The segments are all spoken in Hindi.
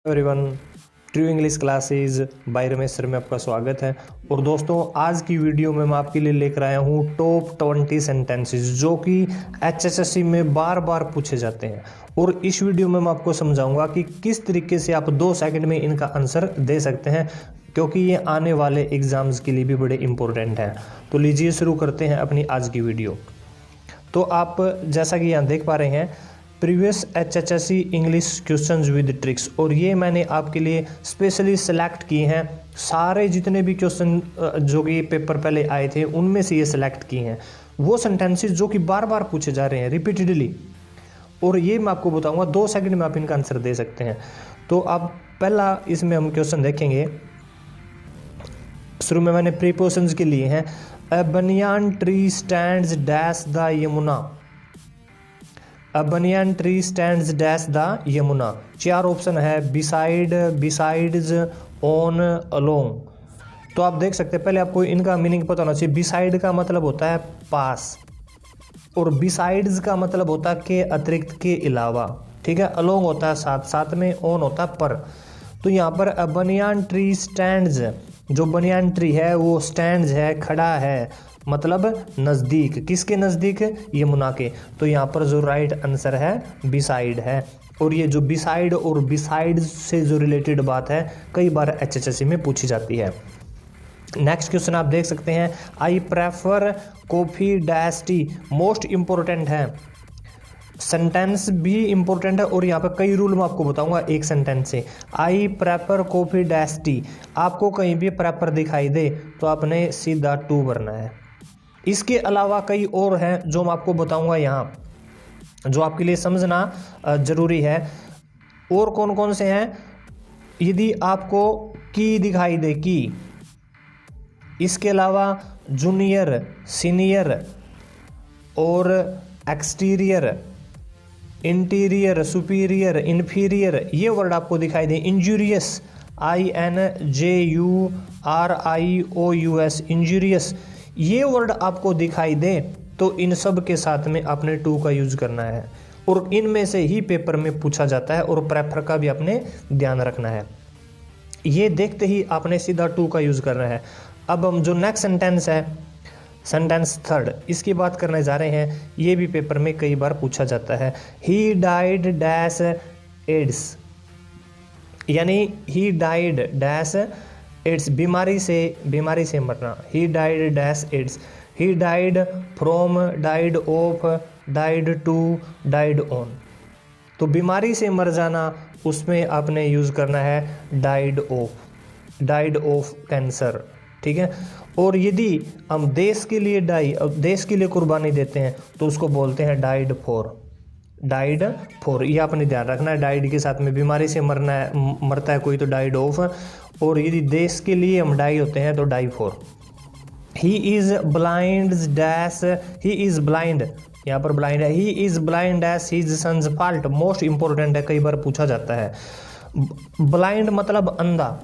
Everyone, true English classes bye Ramesh sir में आपका स्वागत है। और दोस्तों, आज की वीडियो में मैं आपके लिए लेकर आया हूँ टॉप 20 सेंटेंसेस जो कि एचएसएससी में बार बार पूछे जाते हैं। और इस वीडियो में मैं आपको समझाऊंगा कि किस तरीके से आप 2 सेकंड में इनका आंसर दे सकते हैं, क्योंकि ये आने वाले एग्जाम्स के लिए भी बड़े इंपॉर्टेंट हैं। तो लीजिए शुरू करते हैं अपनी आज की वीडियो। तो आप जैसा कि यहाँ देख पा रहे हैं, previous HSSC English questions with tricks, और ये मैंने आपके लिए स्पेशली सेलेक्ट किए हैं। सारे जितने भी क्वेश्चन जो कि पेपर पहले आए थे उनमें से ये सिलेक्ट किए हैं वो सेंटेंसेस जो कि बार बार पूछे जा रहे हैं रिपीटेडली। और ये मैं आपको बताऊंगा 2 सेकंड में आप इनका आंसर दे सकते हैं। तो अब पहला इसमें हम क्वेश्चन देखेंगे। शुरू में मैंने प्रीपोजिशंस के लिए हैं। A banyan tree stands dash the Yamuna. A banyan tree stands dash the Yamuna. 4 option है, बिसाइड, बिसाइड्स, ऑन, अलोंग। तो आप देख सकते हैं, पहले आपको इनका मीनिंग पता होना चाहिए। बिसाइड का मतलब होता है पास, और बिसाइड्स का मतलब होता है के अतिरिक्त, के अलावा। ठीक है, अलोंग होता है साथ, साथ में ऑन होता है पर। तो यहाँ पर अ बनियान ट्री स्टैंड्स, जो बनियान ट्री है वो स्टैंड्स है, खड़ा है, मतलब नज़दीक। किसके नज़दीक? यमुना के। तो यहाँ पर जो राइट आंसर है बिसाइड है। और ये जो बिसाइड और बिसाइड से जो रिलेटेड बात है कई बार एचएसएससी में पूछी जाती है। नेक्स्ट क्वेश्चन आप देख सकते हैं। I prefer coffee dash T. Most important है, सेंटेंस भी इंपॉर्टेंट है और यहाँ पे कई रूल मैं आपको बताऊंगा एक सेंटेंस से। I prefer coffee dash T. आपको कहीं भी प्रेफर दिखाई दे तो आपने सीधा टू भरना है। इसके अलावा कई और हैं जो मैं आपको बताऊंगा यहाँ, जो आपके लिए समझना जरूरी है। और कौन कौन से हैं? यदि आपको की दिखाई दे, की, इसके अलावा जूनियर, सीनियर और एक्सटीरियर, इंटीरियर, सुपीरियर, इन्फीरियर, ये वर्ड आपको दिखाई दे। इंजूरियस, INJURIOUS, इंजूरियस, ये वर्ड आपको दिखाई दे तो इन सब के साथ में आपने टू का यूज करना है। और इनमें से ही पेपर में पूछा जाता है, और प्रेफर का भी आपने ध्यान रखना है। ये देखते ही आपने सीधा टू का यूज करना है। अब हम जो नेक्स्ट सेंटेंस है, सेंटेंस थर्ड, इसकी बात करने जा रहे हैं। ये भी पेपर में कई बार पूछा जाता है। ही डाइड डैश एड्स, यानी ही डाइड डैश एड्स, बीमारी से मरना। He died dash AIDS. He died from, died of, died to, died on. तो बीमारी से मर जाना, उसमें आपने यूज करना है डाइड ऑफ कैंसर। ठीक है। और यदि हम देश के लिए देश के लिए कुर्बानी देते हैं तो उसको बोलते हैं डाइड फॉर। ये आपने ध्यान रखना है। डाइड के साथ में बीमारी से मरता है कोई तो डाइड ऑफ, और यदि देश के लिए हम डाई होते हैं तो die for. He is blind dash, he is blind, यहाँ पर ब्लाइंड है। He is blind dash his sons fault. Most important है, कई बार पूछा जाता है। ब्लाइंड मतलब अंधा,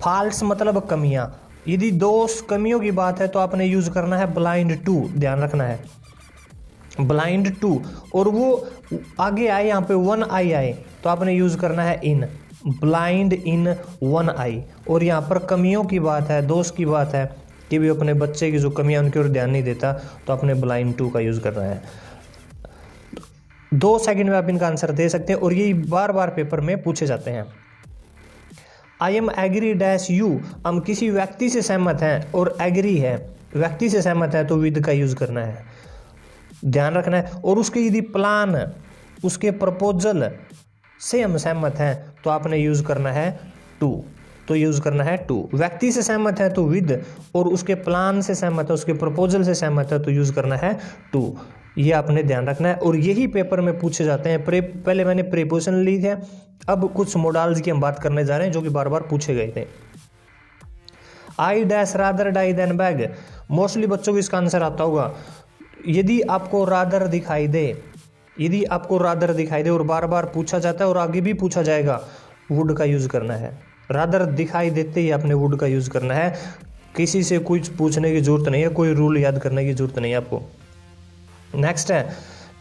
फॉल्ट्स मतलब कमियां। यदि 2 कमियों की बात है तो आपने यूज करना है ब्लाइंड टू, ध्यान रखना है ब्लाइंड टू। और वो आगे आए, यहाँ पे 1 आई आए तो आपने यूज करना है इन, ब्लाइंड इन 1 आई। और यहाँ पर कमियों की बात है, दोष की बात है कि भी अपने बच्चे की जो कमियां उनकी ओर ध्यान नहीं देता, तो आपने ब्लाइंड टू का यूज करना है। 2 सेकंड में आप इनका आंसर दे सकते हैं, और ये बार बार पेपर में पूछे जाते हैं। I am agree dash you, हम किसी व्यक्ति से सहमत हैं, और एग्री है, व्यक्ति से सहमत है तो विद का यूज करना है, ध्यान रखना है। और उसके यदि प्लान, उसके प्रपोजल से हम सहमत हैं तो आपने यूज करना है टू, तो यूज करना है टू। व्यक्ति से सहमत है तो विद, और उसके प्लान से सहमत है, उसके प्रपोजल से सहमत है तो यूज करना है टू। ये आपने ध्यान रखना है, और यही पेपर में पूछे जाते हैं। पहले मैंने प्रीपोजिशन ली थे, अब कुछ मोडाल्स की हम बात करने जा रहे हैं जो कि बार बार पूछे गए थे। I dash rather die than beg, mostly बच्चों को इसका आंसर आता होगा। यदि आपको रादर दिखाई दे और बार बार पूछा जाता है और आगे भी पूछा जाएगा, वुड का यूज करना है। रादर दिखाई देते ही आपने वुड का यूज करना है। किसी से कुछ पूछने की जरूरत नहीं है, कोई रूल याद करने की जरूरत नहीं है आपको। नेक्स्ट है,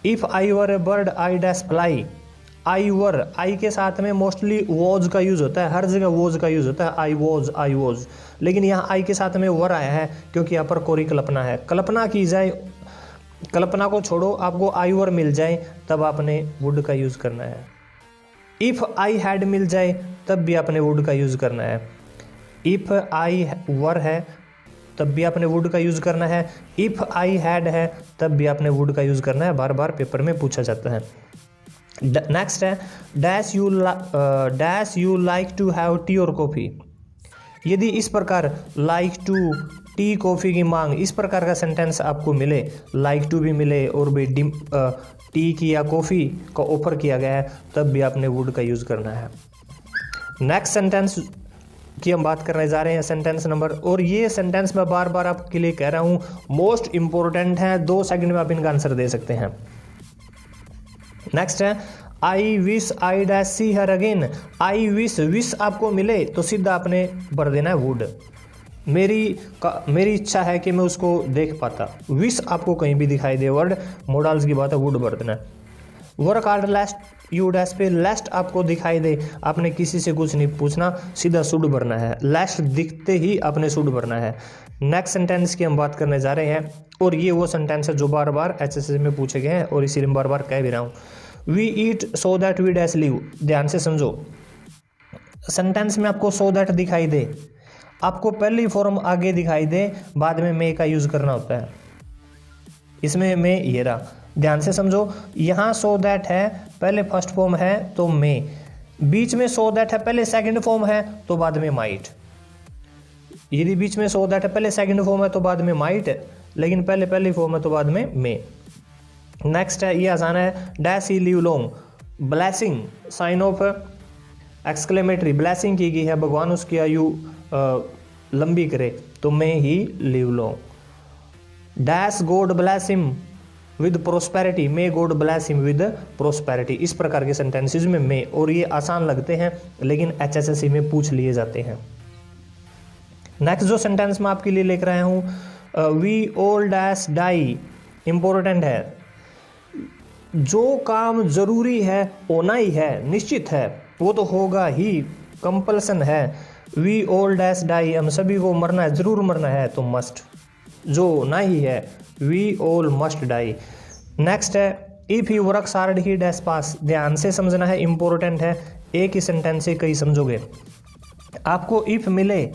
if I were a bird I dash fly. I were, I के साथ में मोस्टली वॉज का यूज़ होता है, हर जगह वॉज का यूज़ होता है, आई वॉज, लेकिन यहाँ आई के साथ में वर आया है क्योंकि यहाँ पर कोरी कल्पना है। कल्पना की जाए, कल्पना को छोड़ो, आपको आई वर मिल जाए तब आपने वुड का यूज़ करना है। इफ़ आई हैड मिल जाए तब भी आपने वुड का यूज़ करना है। इफ़ आई वर है तब भी आपने वुड का यूज़ करना है। इफ़ आई हैड है तब भी आपने वुड का यूज़ करना है, बार बार पेपर में पूछा जाता है। नेक्स्ट है dash you like to have tea और कॉफ़ी। यदि इस प्रकार लाइक टू, टी, कॉफ़ी की मांग, इस प्रकार का सेंटेंस आपको मिले, लाइक टू भी मिले और भी टी की या कॉफ़ी का ऑफर किया गया है, तब भी आपने वुड का यूज़ करना है। नेक्स्ट सेंटेंस की हम बात करने जा रहे हैं, सेंटेंस नंबर, और ये सेंटेंस मैं बार बार आपके लिए कह रहा हूँ, मोस्ट इंपॉर्टेंट है, 2 सेकंड में आप इनका आंसर दे सकते हैं। नेक्स्ट है I wish I dash see her again. I wish आपको मिले तो सीधा आपने भर देना है वुड। मेरी इच्छा है कि मैं उसको देख पाता, विश आपको कहीं भी दिखाई दे वर्ड, मोडल्स की बात है, वुड भर देना है। वर्क हार्ड लेस्ट यू डैश पे, लेस्ट आपको दिखाई दे, आपने किसी से कुछ नहीं पूछना, सीधा शुड भरना है, लेस्ट दिखते ही आपने शुड भरना है। नेक्स्ट सेंटेंस की हम बात करने जा रहे हैं, और ये वो सेंटेंस है जो बार बार HSS में पूछे गए हैं और इसीलिए बार बार कह भी रहा हूँ। We eat so that we dash live. ध्यान से समझो, सेंटेंस में आपको सो दैट दिखाई दे, आपको पहली फॉर्म आगे दिखाई दे, बाद में मे का यूज़ करना होता है। इसमें मे ये रहा, ध्यान से समझो, यहाँ सो दैट है, पहले फर्स्ट फॉर्म है तो मे, बीच में सो दैट है, पहले सेकंड फॉर्म है तो बाद में माइट। यदि बीच में सो दैट है, पहले सेकंड फॉर्म है तो बाद में माइट, लेकिन पहले पहली फॉर्म है तो बाद में मे। नेक्स्ट है, ये आसान है, dash he live long, blessing, sign of exclamatory, blessing की गई है, भगवान उसकी आयु लंबी करे, तो may he live long. Dash God bless him with prosperity, may God bless him with prosperity. इस प्रकार के सेंटेंसेस में मे, और ये आसान लगते हैं लेकिन HSSC में पूछ लिए जाते हैं। नेक्स्ट जो सेंटेंस मैं आपके लिए लेकर आया हूँ, we all dash die, important है, जो काम जरूरी है, होना ही है, निश्चित है, वो तो होगा ही, कंपल्सन है। वी ऑल डैश डाई, हम सभी को मरना है, जरूर मरना है, तो मस्ट, जो होना ही है, we all must die. Next है if he works hard he dash pass. ध्यान से समझना है, इंपॉर्टेंट है, एक ही सेंटेंस से कई समझोगे। आपको इफ़ मिले,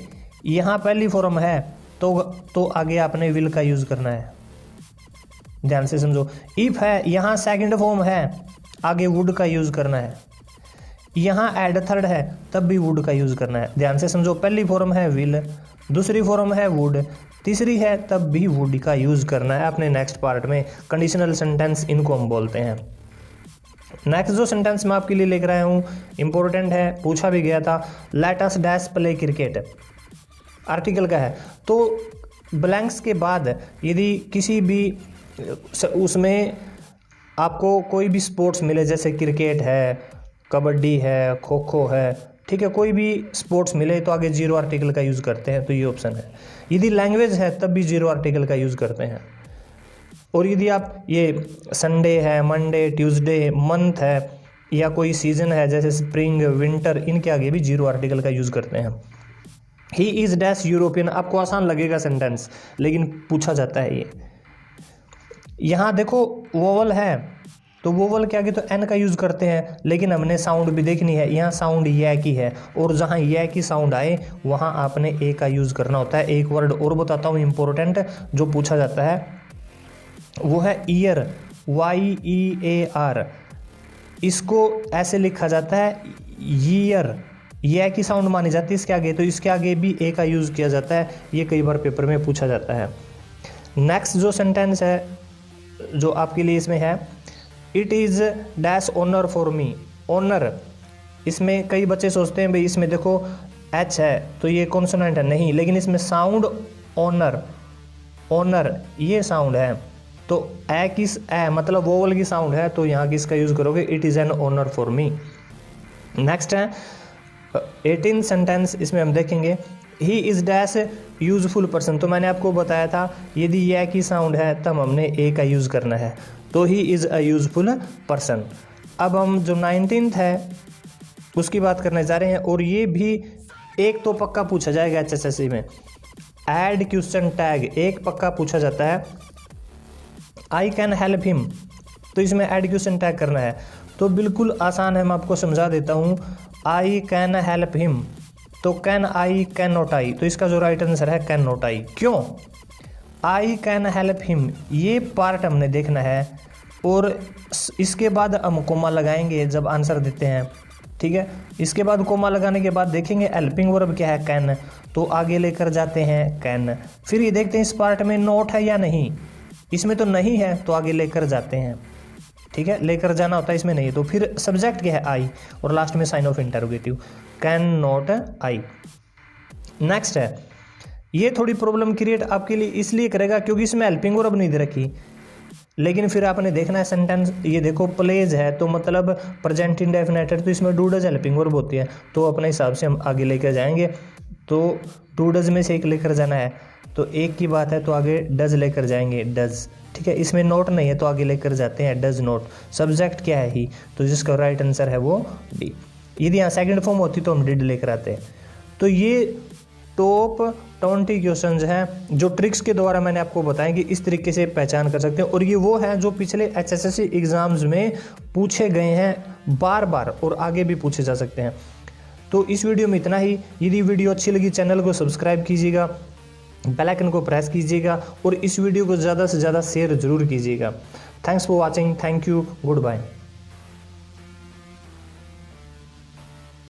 यहाँ पहली फॉर्म है तो आगे आपने विल का यूज़ करना है। ध्यान से समझो, इफ़ है, यहाँ सेकंड फॉर्म है, आगे वुड का यूज़ करना है। यहाँ एड थर्ड है, तब भी वुड का यूज़ करना है। ध्यान से समझो, पहली फॉर्म है विल, दूसरी फॉर्म है वुड, तीसरी है तब भी वुड का यूज़ करना है अपने नेक्स्ट पार्ट में। कंडीशनल सेंटेंस इनको हम बोलते हैं। नेक्स्ट जो सेंटेंस मैं आपके लिए लेकर आया हूँ, इंपॉर्टेंट है, पूछा भी गया था, let us dash play cricket, article का है, तो ब्लैंक्स के बाद यदि किसी भी उसमें आपको कोई भी स्पोर्ट्स मिले, जैसे क्रिकेट है, कबड्डी है, खो खो है, ठीक है, कोई भी स्पोर्ट्स मिले तो आगे जीरो आर्टिकल का यूज़ करते हैं, तो ये ऑप्शन है। यदि लैंग्वेज है तब भी जीरो आर्टिकल का यूज़ करते हैं। और यदि आप ये संडे है, मंडे, ट्यूसडे, मंथ है, या कोई सीजन है जैसे स्प्रिंग, विंटर, इनके आगे भी जीरो आर्टिकल का यूज़ करते हैं। ही इज़ डैश यूरोपियन, आपको आसान लगेगा सेंटेंस, लेकिन पूछा जाता है ये। यहाँ देखो वोवल है, तो वोवल के आगे तो एन का यूज़ करते हैं, लेकिन हमने साउंड भी देखनी है। यहाँ साउंड ये की है, और जहाँ ये की साउंड आए वहाँ आपने ए का यूज़ करना होता है। एक वर्ड और बताता हूँ इंपॉर्टेंट, जो पूछा जाता है, वो है ईयर, YEAR। इसको ऐसे लिखा जाता है ईयर, ये की साउंड मानी जाती है इसके आगे, तो इसके आगे भी ए का यूज़ किया जाता है। ये कई बार पेपर में पूछा जाता है। नेक्स्ट जो सेंटेंस है जो आपके लिए इसमें है, it is dash honour for me. Honour, इसमें कई बच्चे सोचते हैं भाई इसमें देखो एच है तो ये कॉन्सोनेंट है, नहीं, लेकिन इसमें साउंड ऑनर, ऑनर ये साउंड है, तो ए किस ए मतलब वोवल की साउंड है, तो यहाँ किसका यूज़ करोगे, it is an honour for me. Next है 18 सेंटेंस, इसमें हम देखेंगे he is dash useful person. तो मैंने आपको बताया था यदि यह की साउंड है तब हमने ए का यूज़ करना है, तो he is a useful person. अब हम जो 19th है उसकी बात करने जा रहे हैं, और ये भी एक तो पक्का पूछा जाएगा HSSC में, ऐड क्वेश्चन टैग एक पक्का पूछा जाता है। आई कैन हेल्प हिम, तो इसमें ऐड क्वेश्चन टैग करना है, तो बिल्कुल आसान है, मैं आपको समझा देता हूँ। आई कैन हेल्प हिम, तो कैन आई कैन नॉट आई, तो इसका जो राइट आंसर है कैन नॉट आई। क्यों? आई कैन हेल्प हिम ये पार्ट हमने देखना है, और इसके बाद हम कोमा लगाएंगे जब आंसर देते हैं, ठीक है। इसके बाद कोमा लगाने के बाद देखेंगे हेल्पिंग वर्ब क्या है, कैन, तो आगे लेकर जाते हैं कैन। फिर ये देखते हैं इस पार्ट में नोट है या नहीं, इसमें तो नहीं है तो आगे लेकर जाते हैं, ठीक है, लेकर जाना होता है, इसमें नहीं है। तो फिर सब्जेक्ट क्या है, आई, और लास्ट में sign of interrogative, can not I. Next है, ये थोड़ी प्रॉब्लम क्रिएट आपके लिए इसलिए करेगा क्योंकि इसमें हेल्पिंग वर्ब नहीं दे रखी, लेकिन फिर आपने देखना है सेंटेंस, ये देखो प्लेज है तो मतलब प्रेजेंट इंडेफिनिट है, तो इसमें डू डज हेल्पिंग वर्ब होती है, तो अपने हिसाब से हम आगे लेकर जाएंगे। तो डू डज में से एक लेकर जाना है, तो एक की बात है तो आगे डज लेकर जाएंगे, डज, ठीक है। इसमें नोट नहीं है तो आगे लेकर जाते हैं डज नोट। सब्जेक्ट क्या है, ही, तो जिसका राइट आंसर है वो डी। यदि यहाँ सेकंड फॉर्म होती तो हम डिड लेकर आते हैं। तो ये टॉप 20 क्वेश्चंस हैं जो ट्रिक्स के द्वारा मैंने आपको बताया कि इस तरीके से पहचान कर सकते हैं, और ये वो हैं जो पिछले HSSC एग्जाम्स में पूछे गए हैं बार बार, और आगे भी पूछे जा सकते हैं। तो इस वीडियो में इतना ही। यदि वीडियो अच्छी लगी चैनल को सब्सक्राइब कीजिएगा, बेल आइकन को प्रेस कीजिएगा, और इस वीडियो को ज़्यादा से ज़्यादा शेयर जरूर कीजिएगा। Thanks for watching, thank you, good bye.